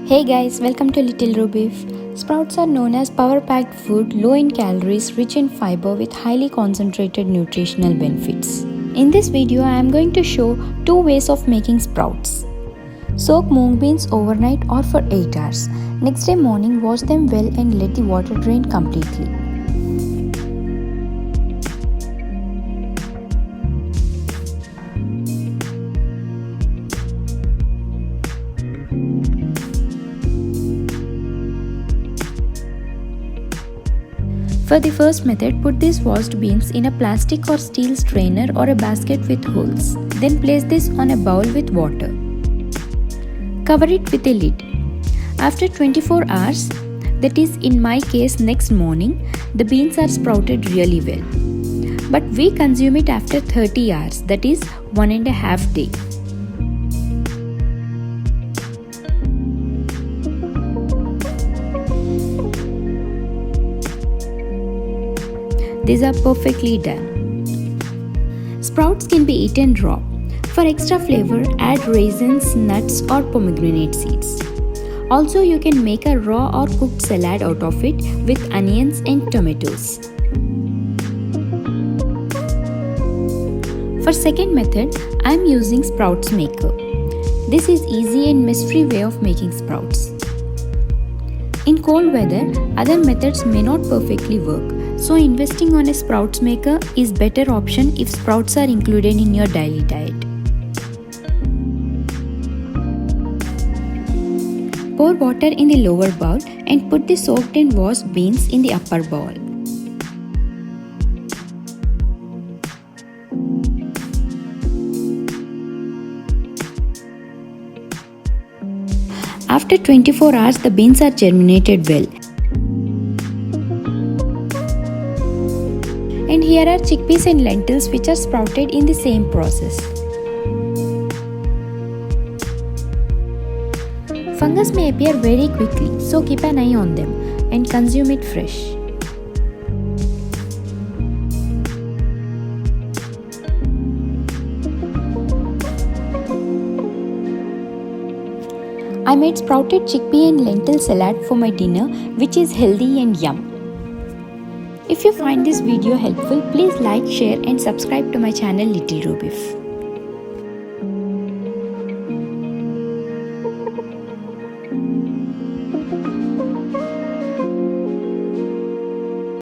Hey guys, welcome to Little Rubeef. Sprouts are known as power-packed food, low in calories, rich in fiber with highly concentrated nutritional benefits. In this video, I am going to show two ways of making sprouts. Soak mung beans overnight or for 8 hours. Next day morning, wash them well and let the water drain completely. For the first method, put these washed beans in a plastic or steel strainer or a basket with holes. Then place this on a bowl with water. Cover it with a lid. After 24 hours, that is in my case next morning, the beans are sprouted really well. But we consume it after 30 hours, that is 1.5 days. These are perfectly done. Sprouts can be eaten raw. For extra flavor, add raisins, nuts or pomegranate seeds. Also, you can make a raw or cooked salad out of it with onions and tomatoes. For second method, I am using sprouts maker. This is easy and mess-free way of making sprouts. In cold weather, other methods may not perfectly work. So investing on a sprouts maker is better option if sprouts are included in your daily diet. Pour water in the lower bowl and put the soaked and washed beans in the upper bowl. After 24 hours, the beans are germinated well. And here are chickpeas and lentils which are sprouted in the same process. Fungus may appear very quickly, so keep an eye on them and consume it fresh. I made sprouted chickpea and lentil salad for my dinner, which is healthy and yum. If you find this video helpful, please like, share and subscribe to my channel Little Rubeef.